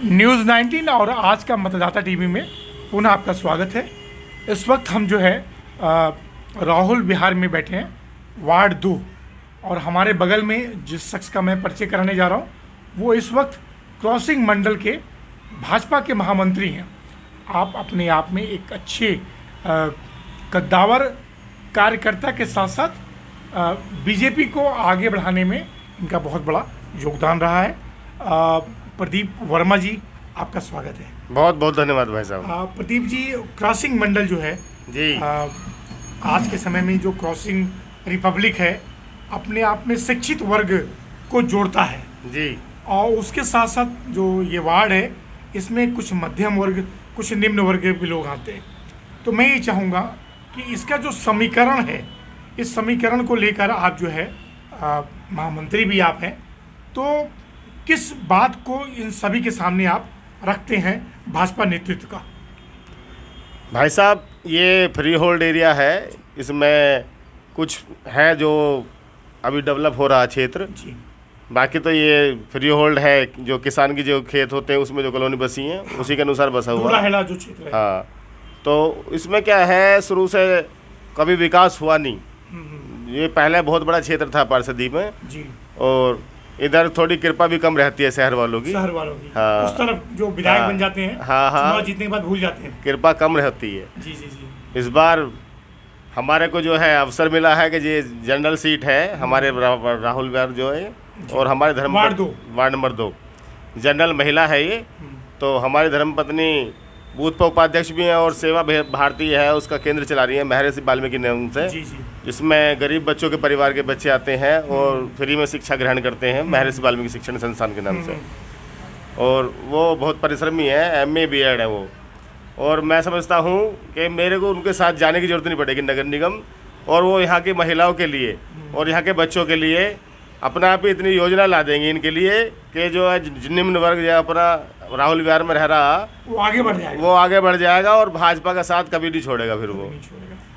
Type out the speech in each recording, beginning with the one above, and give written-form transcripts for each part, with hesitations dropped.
News 19 और आज का मतदाता टीवी में पुनः आपका स्वागत है। इस वक्त हम जो है राहुल विहार में बैठे हैं, वार्ड 2, और हमारे बगल में जिस शख्स का मैं परिचय कराने जा रहा हूं वो इस वक्त क्रॉसिंग मंडल के भाजपा के महामंत्री हैं। आप अपने आप में एक अच्छे कद्दावर कार्यकर्ता के साथ साथ बीजेपी को आगे बढ़ाने में इनका बहुत बड़ा योगदान रहा है। प्रदीप वर्मा जी, आपका स्वागत है। बहुत बहुत धन्यवाद भाई साहब। प्रदीप जी, क्रॉसिंग मंडल जो है जी, आज के समय में जो क्रॉसिंग रिपब्लिक है अपने आप में शिक्षित वर्ग को जोड़ता है जी, और उसके साथ साथ जो ये वार्ड है इसमें कुछ मध्यम वर्ग, कुछ निम्न वर्ग के भी लोग आते हैं। तो मैं ये चाहूँगा कि इसका जो समीकरण है, इस समीकरण को लेकर आप जो है महामंत्री भी आप हैं, तो किस बात को इन सभी के सामने आप रखते हैं भाजपा नेतृत्व का? भाई साहब ये फ्री होल्ड एरिया है, इसमें कुछ है जो अभी डेवलप हो रहा है क्षेत्र जी। बाकी तो ये फ्री होल्ड है, जो किसान की जो खेत होते हैं उसमें जो कॉलोनी बसी हैं उसी के अनुसार बसा हुआ है। जो क्षेत्र है। हाँ, तो इसमें क्या है, शुरू से कभी विकास हुआ नहीं। ये पहले बहुत बड़ा क्षेत्र था पार्षदी में जी, और इधर थोड़ी कृपा भी कम रहती है शहर वालों की। हाँ, उस तरफ जो विधायक बन जाते हैं, हाँ हाँ, जीतने के बाद भूल जाते हैं, कृपा कम रहती है। जी जी जी। इस बार हमारे को जो है अवसर मिला है कि ये जनरल सीट है हमारे राहुल विहार जो है, और हमारे धर्म वार्ड नंबर 2 जनरल महिला है ये। तो हमारी धर्मपत्नी बूथ पर उपाध्यक्ष भी हैं और सेवा भारती है, उसका केंद्र चला रही है महर्षि वाल्मीकि नाम से, जिसमें गरीब बच्चों के परिवार के बच्चे आते हैं और फ्री में शिक्षा ग्रहण करते हैं महर्षि वाल्मीकि शिक्षण संस्थान के नाम से। और वो बहुत परिश्रमी है, MA BEd है वो। और मैं समझता हूँ कि मेरे को उनके साथ जाने की ज़रूरत नहीं पड़ेगी नगर निगम, और वो यहाँ की महिलाओं के लिए और यहाँ के बच्चों के लिए अपना आप ही इतनी योजना ला देंगे इनके लिए कि जो है निम्न वर्ग जो अपना राहुल विहार में रह रहा वो आगे बढ़ जाएगा और भाजपा का साथ कभी नहीं छोड़ेगा फिर वो।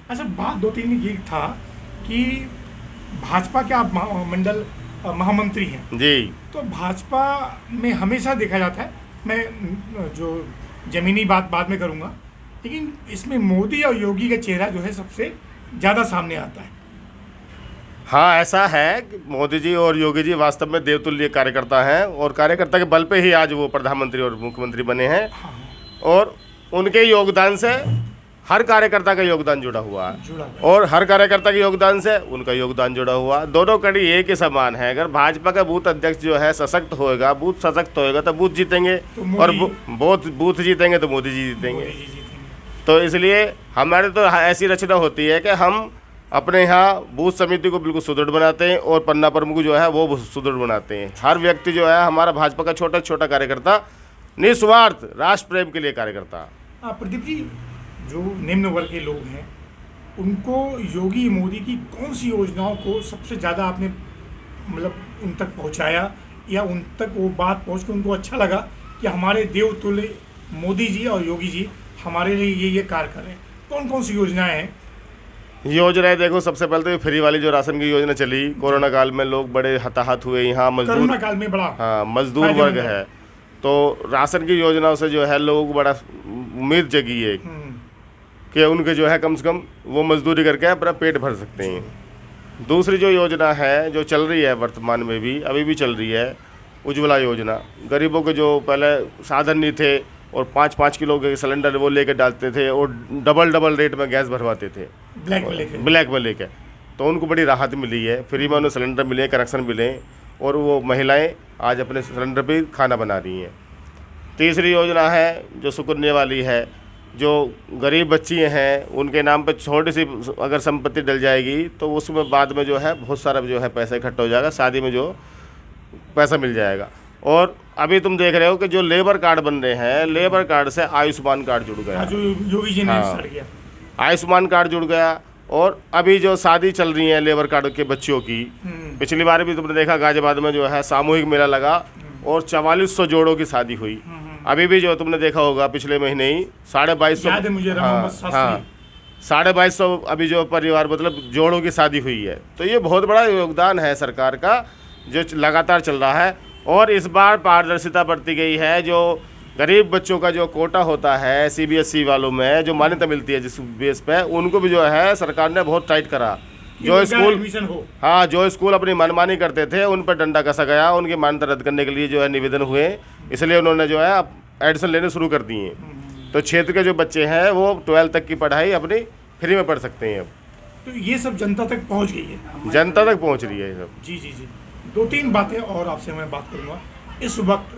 अच्छा, बात 2-3 में ये था कि भाजपा के आप मंडल महामंत्री हैं जी, तो भाजपा में हमेशा देखा जाता है, मैं जो जमीनी बात बाद में करूँगा, लेकिन इसमें मोदी और योगी का चेहरा जो है सबसे ज़्यादा सामने आता है। हाँ, ऐसा है कि मोदी जी और योगी जी वास्तव में देवतुल्य कार्यकर्ता हैं, और कार्यकर्ता के बल पे ही आज वो प्रधानमंत्री और मुख्यमंत्री बने हैं। और उनके योगदान से हर कार्यकर्ता का योगदान जुड़ा हुआ है, और हर कार्यकर्ता के योगदान से उनका योगदान जुड़ा हुआ। दोनों कड़ी एक ही समान है। अगर भाजपा का बूथ अध्यक्ष जो है सशक्त होएगा, बूथ सशक्त होएगा तो बूथ जीतेंगे, और बूथ जीतेंगे तो मोदी जी जीतेंगे। तो इसलिए हमारे तो ऐसी रचना होती है कि हम अपने यहाँ बूथ समिति को बिल्कुल सुदृढ़ बनाते हैं और पन्ना प्रमुख जो है वो सुदृढ़ बनाते हैं। हर व्यक्ति जो है हमारा भाजपा का छोटा छोटा कार्यकर्ता निस्वार्थ राष्ट्र प्रेम के लिए कार्यकर्ता। प्रदीप जी, जो निम्न वर्ग के लोग हैं उनको योगी मोदी की कौन सी योजनाओं को सबसे ज़्यादा आपने मतलब उन तक पहुँचाया, या उन तक वो बात पहुँच के उनको अच्छा लगा कि हमारे देवतुल्य मोदी जी और योगी जी हमारे लिए ये कार्य कर रहे हैं? कौन कौन सी योजनाएँ हैं? योजनाएं देखो, सबसे पहले तो ये फ्री वाली जो राशन की योजना चली कोरोना काल में, लोग बड़े हताहत हुए। यहाँ मजदूर काल में बड़ा हाँ मजदूर वर्ग है, तो राशन की योजनाओं से जो है लोगों को बड़ा उम्मीद जगी है कि उनके जो है कम से कम वो मजदूरी करके अपना पेट भर सकते हैं। दूसरी जो योजना है जो चल रही है वर्तमान में भी, अभी भी चल रही है, उज्ज्वला योजना। गरीबों के जो पहले साधन नहीं थे और 5-5 किलो के सिलेंडर वो लेके डालते थे और डबल रेट में गैस भरवाते थे ब्लैक में लेके, तो उनको बड़ी राहत मिली है। फ्री में उन्हें सिलेंडर मिले, कनेक्शन मिले, और वो महिलाएं आज अपने सिलेंडर पे खाना बना रही हैं। तीसरी योजना है जो सुकन्या वाली है, जो गरीब बच्ची हैं उनके नाम पे छोटी सी अगर संपत्ति डल जाएगी तो उसमें बाद में जो है बहुत सारा जो है पैसा इकट्ठा हो जाएगा, शादी में जो पैसा मिल जाएगा। और अभी तुम देख रहे हो कि जो लेबर कार्ड बन रहे हैं, लेबर कार्ड से आयुष्मान कार्ड जुड़ गया, जो योगी जी ने स्टार्ट किया, आयुष्मान कार्ड जुड़ गया। और अभी जो शादी चल रही है लेबर कार्ड के बच्चियों की, पिछली बार भी तुमने देखा गाजियाबाद में जो है सामूहिक मेला लगा और 4400 जोड़ों की शादी हुई। अभी भी जो तुमने देखा होगा पिछले महीने ही 2250, हाँ 2250 अभी जो परिवार मतलब जोड़ों की शादी हुई है। तो ये बहुत बड़ा योगदान है सरकार का जो लगातार चल रहा है। और इस बार पारदर्शिता बरती गई है। जो गरीब बच्चों का जो कोटा होता है सीबीएसई वालों में जो मान्यता मिलती है जिस बेस पे, उनको भी जो है सरकार ने बहुत टाइट करा। जो स्कूल एडमिशन हो, हाँ, जो स्कूल अपनी मनमानी करते थे उन पर डंडा कसा गया, उनकी मान्यता रद्द करने के लिए जो है निवेदन हुए, इसलिए उन्होंने जो है एडमिशन लेने शुरू कर दिए। तो क्षेत्र के जो बच्चे हैं वो 12th तक की पढ़ाई अपनी फ्री में पढ़ सकते हैं अब। तो ये सब जनता तक पहुंच गई है, जनता तक पहुंच रही है ये सब। जी जी जी। 2-3 बातें और आपसे मैं बात करूंगा। इस वक्त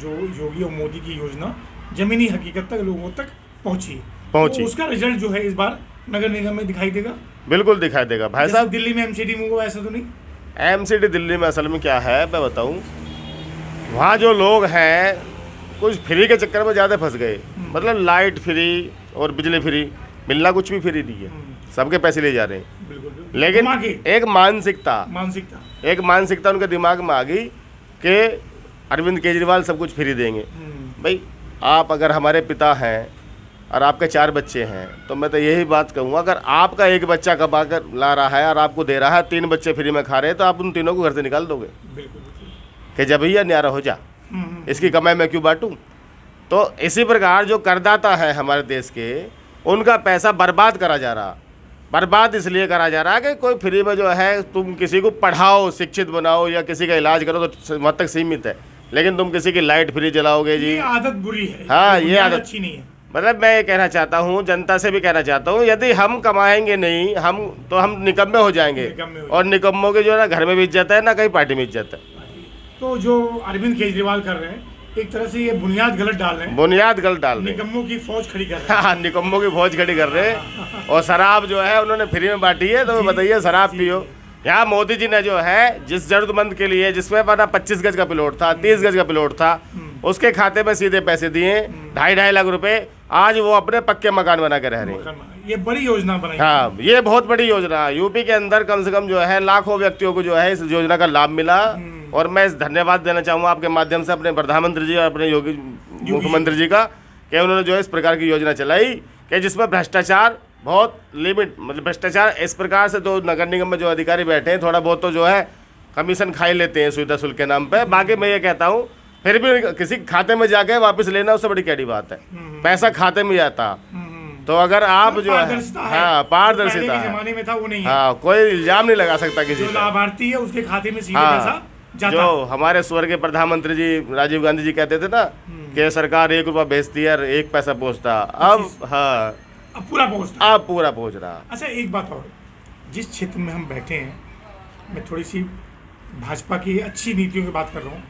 जो योगी और मोदी की योजना जमीनी हकीकत तक लोगों तक पहुंची, तो उसका रिजल्ट जो है इस बार नगर निगम में दिखाई देगा। बिल्कुल दिखाई देगा भाई साहब। दिल्ली में एमसीडी में हुआ, ऐसा तो नहीं? एमसीडी दिल्ली में असल में क्या है मैं बताऊं, वहाँ जो लोग हैं कुछ फ्री के चक्कर में ज़्यादा फंस गए। मतलब लाइट फ्री और बिजली फ्री, मिलना कुछ भी फ्री नहीं है, सबके पैसे ले जा रहे हैं। बिल्कुल। लेकिन एक मानसिकता उनके दिमाग में आ गई कि अरविंद केजरीवाल सब कुछ फ्री देंगे। भाई आप अगर हमारे पिता हैं और आपके 4 बच्चे हैं तो मैं तो यही बात कहूँगा, अगर आपका एक बच्चा कमा कर ला रहा है और आपको दे रहा है, 3 बच्चे फ्री में खा रहे हैं, तो आप उन तीनों को घर से निकाल दोगे कि जब भैया न्यारा हो जा, इसकी कमाई मैं क्यों बांटूं। तो इसी प्रकार जो करदाता है हमारे देश के, उनका पैसा बर्बाद करा जा रहा। बर्बाद इसलिए करा जा रहा है कि कोई फ्री में जो है तुम किसी को पढ़ाओ, शिक्षित बनाओ या किसी का इलाज करो तो वहाँ तक सीमित है, लेकिन तुम किसी की लाइट फ्री जलाओगे जी, ये आदत बुरी है। हाँ, ये आदत अच्छी नहीं है। मतलब मैं ये कहना चाहता हूँ, जनता से भी कहना चाहता हूँ, यदि हम कमाएंगे नहीं तो हम निकम्मे हो जाएंगे। और निकम्मों के जो है ना घर में बीत जाता है ना कहीं पार्टी में बीत जाता है। तो जो अरविंद केजरीवाल कर रहे हैं, एक तरह से ये बुनियाद गलत डाल रहे हैं। बुनियाद गलत डाल रहे हैं, निकम्मों की फौज खड़ी कर रहे हैं। हाँ, निकम्मों की फौज खड़ी कर रहे हैं। और शराब जो है उन्होंने फ्री में बांटी है, तो बताइए शराब पियो। यहाँ मोदी जी ने जो है जिस जरूरतमंद के लिए, जिसमें अपना 25 गज का प्लॉट था, 30 गज का प्लॉट था, उसके खाते में सीधे पैसे दिए 2.5 लाख रुपए। आज वो अपने पक्के मकान बना के रह रहे हैं। ये बड़ी योजना बनाई। हाँ, ये बहुत बड़ी योजना है। यूपी के अंदर कम से कम जो है लाखों व्यक्तियों को जो है इस योजना का लाभ मिला। और मैं इस धन्यवाद देना चाहूँगा आपके माध्यम से अपने प्रधानमंत्री जी और अपने योगी मुख्यमंत्री जी का, कि उन्होंने जो है इस प्रकार की योजना चलाई कि जिसमें भ्रष्टाचार बहुत लिमिट, मतलब भ्रष्टाचार इस प्रकार से, तो नगर निगम में जो अधिकारी बैठे हैं थोड़ा बहुत तो जो है कमीशन खाई लेते हैं सुविधा शुल्क के नाम पे। बाकी मैं ये कहता हूँ फिर भी किसी खाते में जाके वापस लेना उससे बड़ी कैडी बात है, पैसा खाते में जाता। तो अगर आप जो है, हाँ, पारदर्शिता जमाने में था वो नहीं है। हाँ, कोई इल्जाम नहीं लगा सकता किसी जो लाभार्थी है उसके खाते में सीधे हाँ, पैसा जाता। जो हमारे स्वर्गीय प्रधानमंत्री जी राजीव गांधी जी कहते थे ना कि सरकार 1 रुपया भेजती है और 1 पैसा पहुँचता। अब हाँ, अब पूरा पहुँच रहा। अच्छा, एक बात और, जिस क्षेत्र में हम बैठे हैं, मैं थोड़ी सी भाजपा की अच्छी नीतियों की बात कर रहा हूँ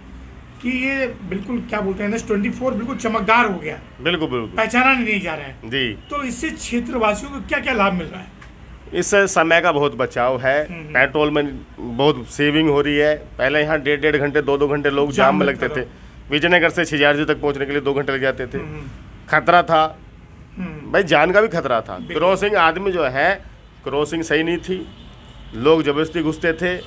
कि ये बिल्कुल क्या बोलते हैं NS24 बिल्कुल चमकदार हो गया, बिल्कुल पहचाना नहीं जा रहा है जी। तो इससे क्षेत्रवासियों को क्या क्या लाभ मिल रहा है? इससे समय का बहुत बचाव है, पेट्रोल में बहुत सेविंग हो रही है। पहले यहाँ 1.5 घंटे 2 घंटे लोग जाम में लगते थे। विजयनगर से छिजारजी तक पहुँचने के लिए 2 घंटे लग जाते थे। खतरा था भाई, जान का भी खतरा था। क्रॉसिंग आदमी जो है, क्रॉसिंग सही नहीं थी, लोग जबरदस्ती घुसते थे,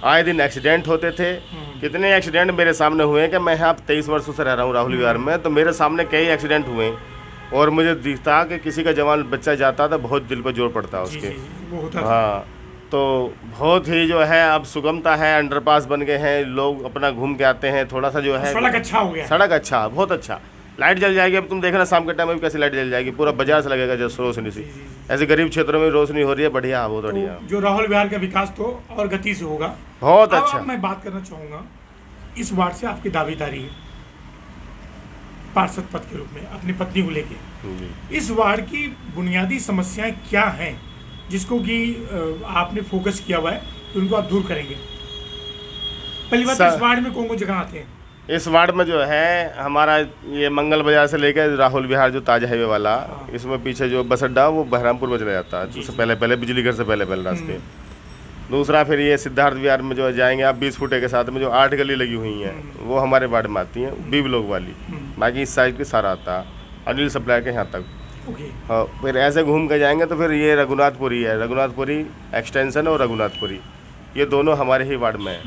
आए दिन एक्सीडेंट होते थे। कितने एक्सीडेंट मेरे सामने हुए हैं कि मैं यहाँ 23 वर्षों से रह रहा हूँ राहुल विहार में, तो मेरे सामने कई एक्सीडेंट हुए और मुझे दिखता कि किसी का जवान बच्चा जाता था, बहुत दिल पर जोर पड़ता उसके। वो होता था। हाँ, तो बहुत ही जो है अब सुगमता है, अंडरपास बन गए हैं, लोग अपना घूम के आते हैं। थोड़ा सा जो है सड़क अच्छा हो गया, सड़क अच्छा, बहुत अच्छा। लाइट जल जाएगी, अब तुम देखना शाम के टाइम में कैसी लाइट जल जाएगी, पूरा बाजार से लगेगा जैसे रोशनी सी। ऐसे गरीब क्षेत्रों में रोशनी हो रही है, बढ़िया, बहुत बढ़िया। तो जो राहुल विहार का विकास तो और गति से होगा, बहुत अच्छा। मैं बात करना चाहूँगा, इस वार्ड से आपकी दावेदारी है पार्षद पद के रूप में अपनी पत्नी को लेके। इस वार्ड की बुनियादी समस्याएं क्या हैं जिसको कि आपने फोकस किया हुआ है तो उनको आप दूर करेंगे? पहली बात, इस वार्ड में कौन कौन जगह आते हैं? इस वार्ड में जो है हमारा ये मंगल बाजार से लेकर राहुल विहार जो ताज हाईवे वाला, इसमें पीछे जो बस अड्डा वो बहरामपुर में चला जाता है, उससे पहले बिजली घर से पहले रास्ते। दूसरा फिर ये सिद्धार्थ विहार में जो जाएंगे आप 20 फुटे के साथ में जो 8 गली लगी हुई हैं वो हमारे वार्ड में आती हैं, बी ब्लॉक वाली। बाकी इस साइड के सारा आता है, अनिल सप्लाई के यहाँ तक। हाँ, फिर ऐसे घूम के जाएंगे तो फिर ये रघुनाथपुरी है, रघुनाथपुरी एक्सटेंशन और रघुनाथपुरी, ये दोनों हमारे ही वार्ड में है।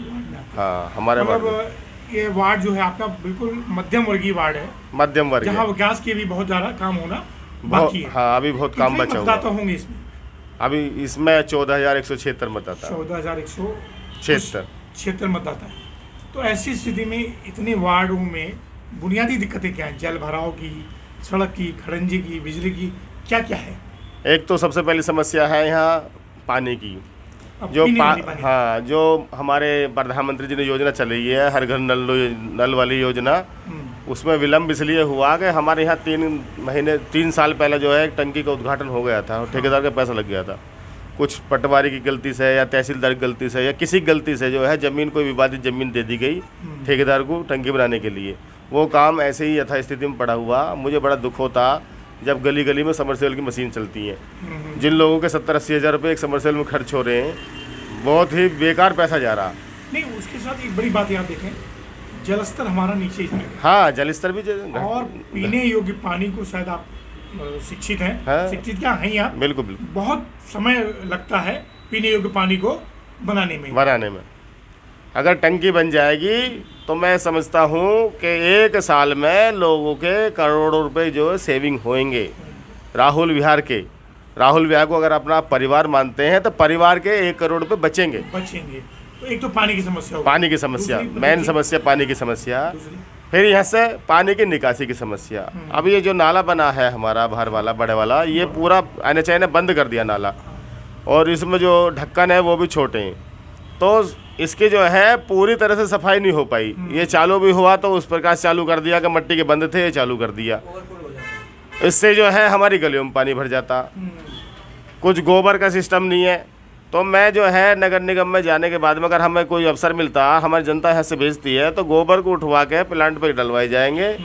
हाँ, हमारे वार्ड में ये वार्ड जो है आपका बिल्कुल मध्यम वर्गीय वार्ड है, मध्यम वर्ग, जहाँ विकास के भी बहुत ज़्यादा काम होना बाकी है। हाँ, अभी बहुत काम बचा हुआ है। होंगे इसमें? अभी इसमें 14,176 मतदाता। 14,176 मतदाता है। तो ऐसी स्थिति में इतने वार्डों में बुनियादी दिक्कतें क्या हैं? जल भराव की, सड़क की, खड़ंजे की, बिजली की, क्या क्या है? एक तो सबसे पहली समस्या है यहाँ पानी की। अब जो पीने वाली पानी। हाँ, जो हमारे प्रधानमंत्री जी ने योजना चलाई है, हर घर नल वाली योजना, उसमें विलम्ब इसलिए हुआ कि हमारे यहाँ 3 साल पहले जो है एक टंकी का उद्घाटन हो गया था और ठेकेदार का पैसा लग गया था। कुछ पटवारी की गलती से या तहसीलदार की गलती से या किसी गलती से जो है ज़मीन, कोई विवादित ज़मीन दे दी गई ठेकेदार को टंकी बनाने के लिए। वो काम ऐसे ही यथास्थिति में पड़ा हुआ। मुझे बड़ा दुख होता जब गली गली में समरसेबल की मशीन चलती है। जिन लोगों के 70-80 हज़ार रुपये एक समरसेबल में खर्च हो रहे हैं, बहुत ही बेकार पैसा जा रहा। नहीं, उसके साथ एक बड़ी बात याद देखें, जल स्तर हमारा नीचे ही जाएगा। हाँ, जल स्तर भी और पीने योग्य पानी को, शायद आप शिक्षित हैं, हाँ। शिक्षित क्या हैं आप? बिल्कुल बिल्कुल। बहुत समय लगता है पीने योग्य पानी को बनाने में। अगर टंकी बन जाएगी तो मैं समझता हूँ कि 1 साल में लोगों के करोड़ों रुपए जो है सेविंग होंगे। राहुल विहार को अगर अपना परिवार मानते हैं तो परिवार के 1 करोड़ रुपए बचेंगे। तो एक तो पानी की समस्या होगी। पानी की समस्या, मेन समस्या पानी की समस्या। फिर यहाँ से पानी की निकासी की समस्या। अब ये जो नाला बना है हमारा बाहर वाला, बड़े वाला, ये पूरा NHAI ने बंद कर दिया नाला, और इसमें जो ढक्कन है वो भी छोटे हैं, तो इसकी जो है पूरी तरह से सफाई नहीं हो पाई। ये चालू भी हुआ तो उस प्रकार चालू कर दिया कि मट्टी के बंद थे, ये चालू कर दिया। इससे जो है हमारी गलियों में पानी भर जाता। कुछ गोबर का सिस्टम नहीं है। तो मैं जो है नगर निगम में जाने के बाद में अगर हमें कोई अवसर मिलता, हमारी जनता यहाँ से भेजती है, तो गोबर को उठवा के प्लांट पर डलवाए जाएंगे,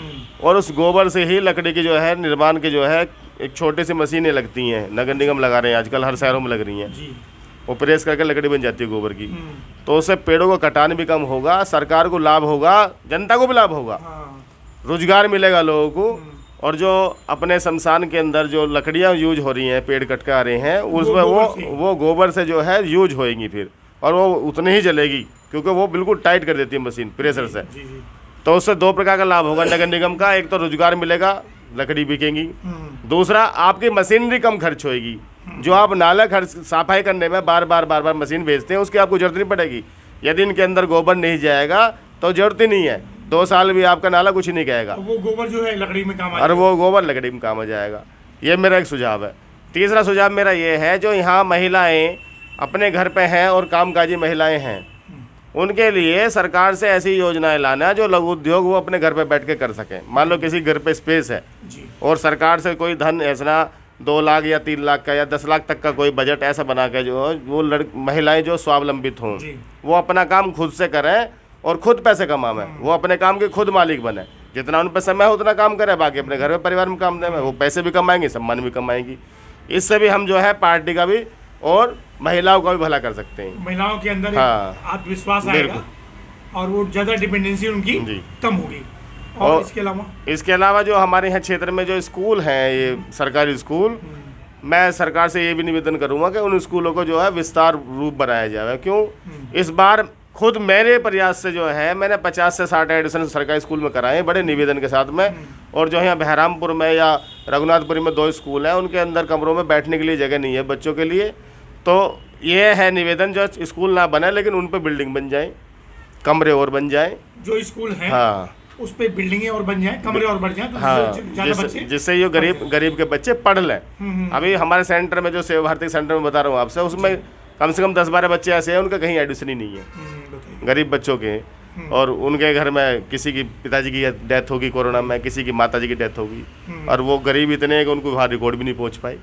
और उस गोबर से ही लकड़ी की जो है निर्माण की जो है एक छोटी सी मशीनें लगती हैं, नगर निगम लगा रहे हैं आजकल, हर शहरों में लग रही हैं, वो प्रेस करके लकड़ी बन जाती है गोबर की। तो उससे पेड़ों का कटान भी कम होगा, सरकार को लाभ होगा, जनता को भी लाभ होगा, रोजगार मिलेगा लोगों को। और जो अपने शमशान के अंदर जो लकड़ियाँ यूज हो रही हैं, पेड़ कट के आ रहे हैं, उसमें वो गोबर से जो है यूज होएंगी फिर, और वो उतनी ही जलेगी, क्योंकि वो बिल्कुल टाइट कर देती है मशीन प्रेशर से। तो उससे 2 प्रकार का लाभ होगा नगर निगम का। एक तो रोजगार मिलेगा, लकड़ी बिकेंगी। दूसरा, आपकी मशीनरी कम खर्च होएगी। जो आप नाला खर्च सफाई करने में बार बार मशीन भेजते हैं, उसकी आपको जरूरत नहीं पड़ेगी। यदि इनके अंदर गोबर नहीं जाएगा तो जरूरत ही नहीं है, 2 साल भी आपका नाला कुछ नहीं कहेगा। वो गोबर जो है लकड़ी में काम आ और वो गोबर लकड़ी में काम आ जाएगा। ये मेरा एक सुझाव है। तीसरा सुझाव मेरा ये है, जो यहाँ महिलाएं अपने घर पे हैं और कामकाजी महिलाएं हैं, उनके लिए सरकार से ऐसी योजनाएं लाना जो लघु उद्योग वो अपने घर पे बैठ के कर सकें। मान लो किसी घर पे स्पेस है और सरकार से कोई धन ऐसा 2 लाख या 3 लाख का या 10 लाख तक का कोई बजट ऐसा बना के जो वो महिलाएं जो स्वावलंबित हों, वो अपना काम खुद से करें और खुद पैसे कमाएं, वो अपने काम के खुद मालिक बने। जितना उन पर समय है उतना काम करें, बाकी अपने घर में परिवार में काम दें, वो पैसे भी कमाएंगे, सम्मान भी कमाएंगी। इससे भी हम जो है पार्टी का भी और महिलाओं का भी भला कर सकते हैं। महिलाओं के अंदर आत्मविश्वास आएगा और वो ज़्यादा डिपेंडेंसी उनकी कम होगी। और इसके अलावा जो हमारे यहाँ क्षेत्र में जो स्कूल हैं, ये सरकारी स्कूल, मैं सरकार से ये भी निवेदन करूँगा कि उन स्कूलों को जो है विस्तार रूप बनाया जाए। क्यों? इस बार खुद मेरे प्रयास से जो है मैंने 50 से 60 एडिशन सरकारी स्कूल में कराए हैं, बड़े निवेदन के साथ में। और जो यहाँ बहरामपुर में या रघुनाथपुरी में 2 स्कूल हैं, उनके अंदर कमरों में बैठने के लिए जगह नहीं है बच्चों के लिए। तो ये है निवेदन, जो स्कूल ना बने लेकिन उन पर बिल्डिंग बन जाए, कमरे और बन जाए। जो स्कूल है हाँ, उस पे बिल्डिंगें और बन जाए, कमरे और बढ़ जाए, तो हाँ, जिससे ये गरीब के बच्चे पढ़ लें। अभी हमारे सेंटर में जो सेवा भारती सेंटर में बता रहा हूँ आपसे, उसमें कम से कम 10-12 बच्चे ऐसे हैं उनका कहीं एडमिशन ही नहीं है, गरीब बच्चों के। और उनके घर में किसी की पिताजी की डेथ होगी कोरोना में, किसी की माताजी की डेथ होगी, और वो गरीब इतने हैं कि उनको वहाँ रिकॉर्ड भी नहीं पहुँच पाई।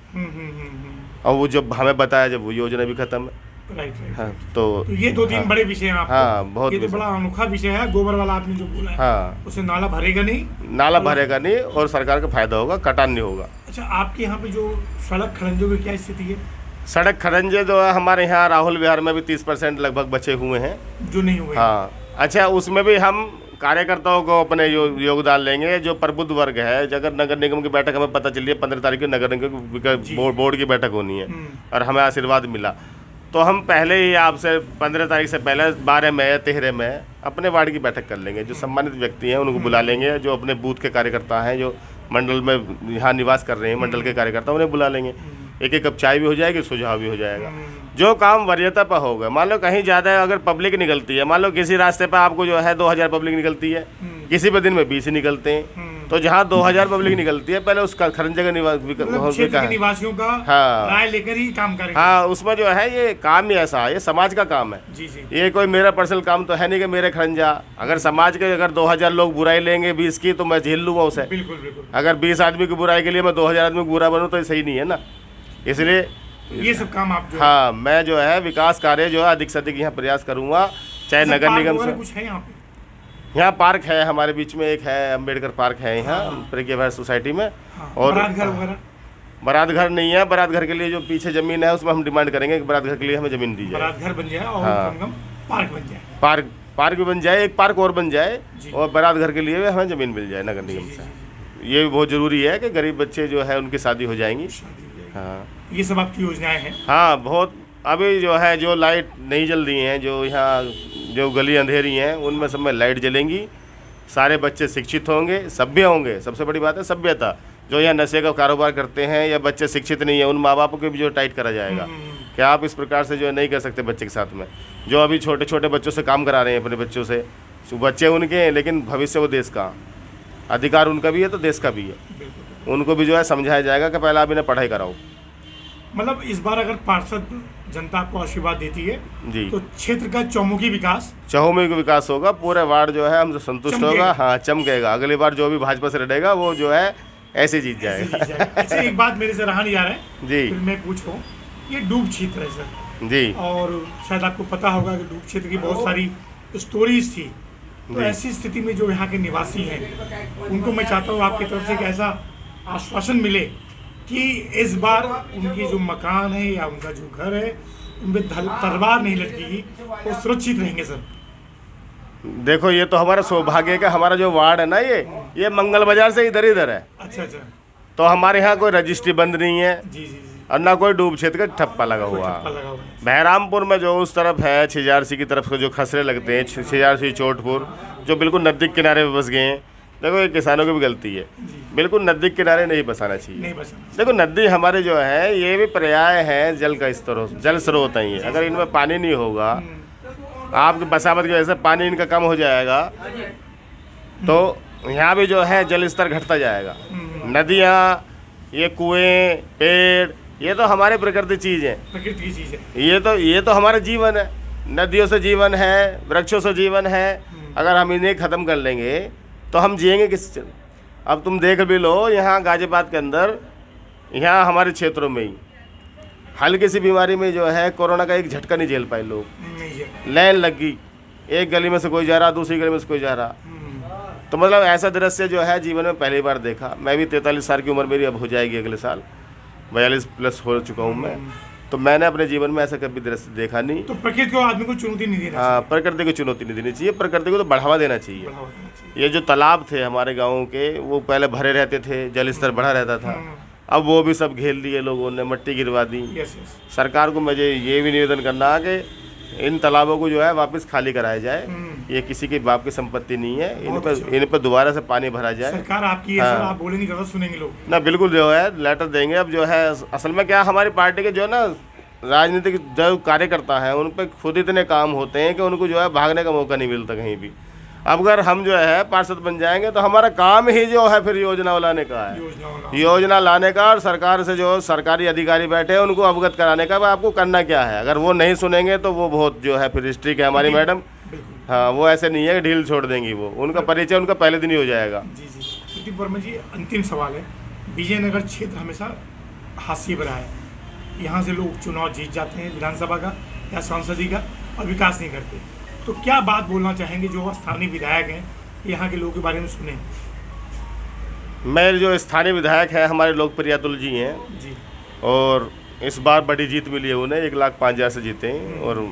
और वो जब हमें बताया, जब वो योजना भी खत्म है। राइट। हाँ, तो ये 2-3 बड़े विषय हैं आपको। हाँ, बहुत। ये तो बड़ा अनोखा विषय है। गोबर वाला आपने जो बोला है, हाँ, उससे नाला भरेगा नहीं और सरकार का फायदा होगा, कटान नहीं होगा। अच्छा, आपके यहाँ पे जो सड़क खड़ंजों की क्या स्थिति है? सड़क खड़ंजे जो है हमारे यहाँ राहुल विहार में भी 30% लगभग बचे हुए हैं, जो नहीं हुए। हाँ, अच्छा, उसमें भी हम कार्यकर्ताओं को अपने योगदान लेंगे। जो प्रबुद्ध वर्ग है, अगर नगर निगम की बैठक हमें पता चली है 15 तारीख को नगर निगम बोर्ड की बैठक होनी है, और हमें आशीर्वाद मिला, तो हम पहले ही आपसे 15 तारीख से पहले 12 में या 13 में अपने वार्ड की बैठक कर लेंगे। जो सम्मानित व्यक्ति हैं उनको बुला लेंगे, जो अपने बूथ के कार्यकर्ता हैं, जो मंडल में यहाँ निवास कर रहे हैं मंडल के कार्यकर्ता, उन्हें बुला लेंगे। 1-1 कप चाय भी हो जाएगी, सुझाव भी हो जाएगा। जो काम वरीयता पर होगा, मान लो कहीं ज़्यादा अगर पब्लिक निकलती है, मान लो किसी रास्ते पर आपको जो है 2000 पब्लिक निकलती है, किसी पे दिन में 20 निकलते हैं, तो जहाँ 2000 पब्लिक निकलती है पहले उसका खरंजे का क्षेत्र के निवासियों का हाँ राय लेकर ही काम करेंगे। हाँ, उसमें जो है ये काम ही ऐसा है, ये समाज का काम है। जी जी। ये कोई मेरा पर्सनल काम तो है नहीं कि मेरे खरंजा, अगर समाज के अगर 2000 लोग बुराई लेंगे 20 की तो मैं झेल लूँगा उसे। बिल्कुल बिल्कुल। अगर 20 आदमी की बुराई के लिए मैं 2000 आदमी को बुरा बनूँ तो ये सही नहीं है ना। इसलिए ये सब काम आप जो हाँ, मैं जो है विकास कार्य जो है अधिक से अधिक यहाँ प्रयास करूँगा, चाहे नगर निगम से। कुछ है यहाँ पे? यहाँ पार्क है हमारे बीच में, एक है अम्बेडकर पार्क है यहाँ प्रेग्य विहार सोसाइटी में। और बारात घर वगैरह? बारात घर नहीं है, बारात घर के लिए जो पीछे ज़मीन है उसमें हम डिमांड करेंगे कि बारात घर के लिए हमें ज़मीन दी जाए, बारात घर बन जाए और हाँ। कम से कम पार्क बन जाए। पार्क भी बन जाए, एक पार्क और बन जाए, जी। और बारात घर के लिए भी हमें ज़मीन मिल जाए नगर निगम से। ये भी बहुत ज़रूरी है कि गरीब बच्चे जो है उनकी शादी हो जाएंगी। हाँ, ये सब आपकी योजनाएं हैं? हाँ, बहुत। अभी जो है जो लाइट नहीं जल रही हैं, जो यहाँ जो गली अंधेरी हैं उनमें सब में लाइट जलेंगी, सारे बच्चे शिक्षित होंगे, सभ्य होंगे। सबसे बड़ी बात है सभ्यता। जो यहाँ नशे का कारोबार करते हैं या बच्चे शिक्षित नहीं है, उन माँ बापों को भी जो टाइट करा जाएगा कि आप इस प्रकार से जो है नहीं कर सकते बच्चे के साथ में। जो अभी छोटे छोटे बच्चों से काम करा रहे हैं अपने बच्चों से, बच्चे उनके हैं लेकिन भविष्य वो देश का, अधिकार उनका भी है तो देश का भी है। उनको भी जो है समझाया जाएगा कि पहले आप इन्हें पढ़ाई कराओ। मतलब इस बार अगर पार्षद जनता आपको आशीर्वाद देती है जी, तो क्षेत्र का चौमुखी विकास, चहुमुखी विकास होगा, पूरे वार्ड जो है हमसे संतुष्ट होगा। हाँ, चमकेगा। अगली बार जो भी भाजपा से लड़ेगा वो जो है ऐसे जीत जाएगा। अच्छा, एक बात मेरे से रहा नहीं जा रहा है जी फिर मैं पूछूं, ये डूब क्षेत्र है सर, जी, और शायद आपको पता होगा कि डूब क्षेत्र की बहुत सारी स्टोरीज थी। तो ऐसी स्थिति में जो यहाँ के निवासी हैं उनको मैं चाहता हूँ आपकी तरफ से एक ऐसा आश्वासन मिले कि इस बार उनकी जो मकान है या उनका जो घर है उनपे तलवार नहीं लटकेगी, वो सुरक्षित रहेंगे सर। देखो ये तो हमारा सौभाग्य है कि हमारा जो वार्ड है ना ये मंगल बाजार से इधर इधर है, अच्छा अच्छा। तो हमारे यहाँ कोई रजिस्ट्री बंद नहीं है जी जी जी। और ना कोई डूब क्षेत्र का ठप्पा लगा हुआ। लगा हुआ है। बहरामपुर में जो उस तरफ है छिजारसी की तरफ से जो खसरे लगते हैं, छिजारसी चोटपुर जो बिल्कुल नदी के किनारे पे बस गए हैं, देखो ये किसानों की भी गलती है, बिल्कुल नदी के किनारे नहीं बसाना चाहिए। नहीं बसाना। देखो नदी हमारे जो है ये भी पर्याय है, जल का स्रोत, जल स्रोत है ये। अगर इनमें पानी नहीं होगा, आपकी बसावट की वजह से पानी इनका कम हो जाएगा, तो यहाँ भी जो है जल स्तर घटता जाएगा। नदियाँ, ये कुएं, पेड़, ये तो हमारे प्रकृति चीज़ है, प्रकृति की चीज़ है। ये तो हमारा जीवन है। नदियों से जीवन है, वृक्षों से जीवन है। अगर हम इन्हें ख़त्म कर लेंगे तो हम जिएंगे किस? अब तुम देख भी लो यहाँ गाजियाबाद के अंदर, यहाँ हमारे क्षेत्रों में ही हल्की सी बीमारी में जो है कोरोना का एक झटका नहीं झेल पाए लोग। लाइन लग गई, एक गली में से कोई जा रहा, दूसरी गली में से कोई जा रहा। तो मतलब ऐसा दृश्य जो है जीवन में पहली बार देखा। मैं भी 43 साल की उम्र मेरी अब हो जाएगी अगले साल, 42 प्लस हो चुका हूँ मैं, तो मैंने अपने जीवन में ऐसा कभी दृश्य देखा नहीं। तो प्रकृति को आदमी को चुनौती नहीं देना हाँ, प्रकृति को चुनौती नहीं देनी चाहिए, प्रकृति को तो बढ़ावा देना चाहिए। ये जो तालाब थे हमारे गाँव के, वो पहले भरे रहते थे, जल स्तर बढ़ा रहता था, अब वो भी सब घेर लिए लोगों ने, मट्टी गिरवा दी। सरकार को मुझे ये भी निवेदन करना है कि इन तालाबों को जो है वापस खाली कराया जाए। ये किसी के बाप की संपत्ति नहीं है, इन पर दोबारा से पानी भरा जाए। सरकार आपकी है सर, आप बोले नहीं करता, सुनेंगे लोग ना, बिल्कुल जो है लेटर देंगे। अब जो है असल में क्या, हमारी पार्टी के जो है ना राजनीतिक जो कार्यकर्ता हैं उन पर खुद इतने काम होते हैं कि उनको जो है भागने का मौका नहीं मिलता कहीं भी। अब अगर हम जो है पार्षद बन जाएंगे तो हमारा काम ही जो है फिर योजना लाने का है, योजना लाने का, और सरकार से जो सरकारी अधिकारी बैठे हैं उनको अवगत कराने का आपको करना क्या है। अगर वो नहीं सुनेंगे तो वो बहुत जो है फिर स्ट्रिक्ट है हमारी मैडम। हाँ, वो ऐसे नहीं है कि ढील छोड़ देंगी, वो उनका परिचय उनका पहले दिन ही हो जाएगा। जी जी। प्रदीप वर्मा जी, अंतिम सवाल है, विजयनगर क्षेत्र हमेशा हाशिए पर है, यहाँ से लोग चुनाव जीत जाते हैं विधानसभा का या सांसदी का और विकास नहीं करते, तो क्या बात बोलना चाहेंगे जो स्थानीय विधायक हैं, यहाँ के लोगों के बारे में सुने? मेरे जो स्थानीय विधायक हैं हमारे लोकप्रिय अतुल जी हैं जी, और इस बार बड़ी जीत मिली है उन्हें, 1,05,000 से जीते हैं। और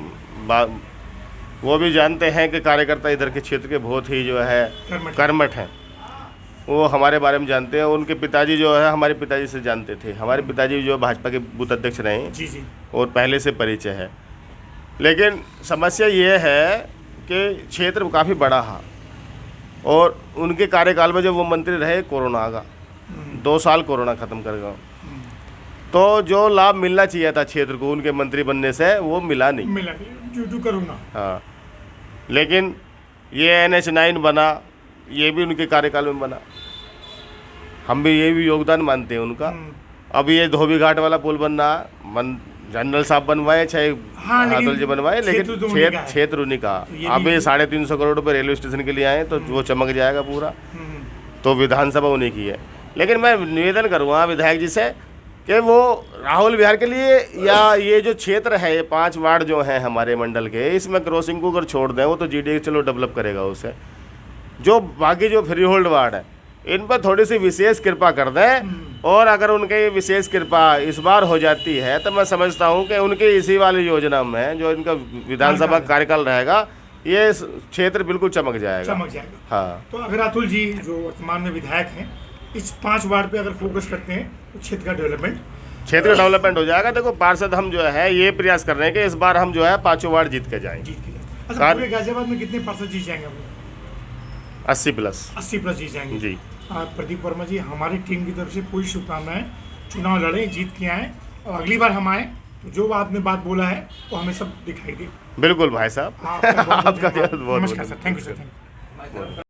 वो भी जानते हैं कि कार्यकर्ता इधर के क्षेत्र के बहुत ही जो है कर्मठ हैं, वो हमारे बारे में जानते हैं। उनके पिताजी जो है हमारे पिताजी से जानते थे, हमारे पिताजी जो भाजपा के बूथ अध्यक्ष रहे हैं। जी जी। और पहले से परिचय है। लेकिन समस्या ये है कि क्षेत्र काफ़ी बड़ा है और उनके कार्यकाल में जब वो मंत्री रहे कोरोना आ गया, 2 साल कोरोना ख़त्म कर गया। तो जो लाभ मिलना चाहिए था क्षेत्र को उनके मंत्री बनने से वो मिला नहीं। मिला नहीं ड्यू टू कोरोना। हाँ, लेकिन ये NH9 बना, ये भी उनके कार्यकाल में बना, हम भी ये भी योगदान मानते हैं उनका। अब ये धोबी घाट वाला पुल बनना जनरल साहब बनवाए चाहे अतुल जी बनवाए, लेकिन क्षेत्र उन्हीं का। अभी 350 करोड़ रुपये रेलवे स्टेशन के लिए आए तो वो चमक जाएगा पूरा। तो विधानसभा उन्हीं की है। लेकिन मैं निवेदन करूँगा विधायक जी से कि वो राहुल विहार के लिए या ये जो क्षेत्र है, ये 5 वार्ड जो हैं हमारे मंडल के, इसमें क्रॉसिंग को अगर छोड़ दें, वो तो GDA चलो डेवलप करेगा उसे, जो बाकी जो फ्री होल्ड वार्ड है इन पर थोड़ी सी विशेष कृपा कर दें। और अगर उनके विशेष कृपा इस बार हो जाती है तो मैं समझता हूं कि उनके इसी वाली योजना में जो इनका विधानसभा कार्यकाल रहेगा, ये क्षेत्र बिल्कुल चमक जाएगा। हाँ, तो अगर अतुल जी जो वर्तमान में विधायक हैं, इस 5 वार्ड पे अगर फोकस करते हैं तो क्षेत्र का डेवलपमेंट हो जाएगा। देखो पार्षद हम जो है ये प्रयास कर रहे हैं कि इस बार हम जो है 5 वार्ड जीत के जाएंगे। अच्छा, पूरे गाजियाबाद में कितने पार्षद जीत जाएंगे? 80 प्लस जीत जाएंगे जी। प्रदीप वर्मा जी, हमारी टीम की तरफ से पूरी शुभकामनाएं। चुनाव लड़े, जीत के आए, और अगली बार हम आए तो जो आपने बात बोला है वो हमें सब दिखाई दे। बिल्कुल भाई साहब, आपका बहुत नमस्कार सर, थैंक यू सर।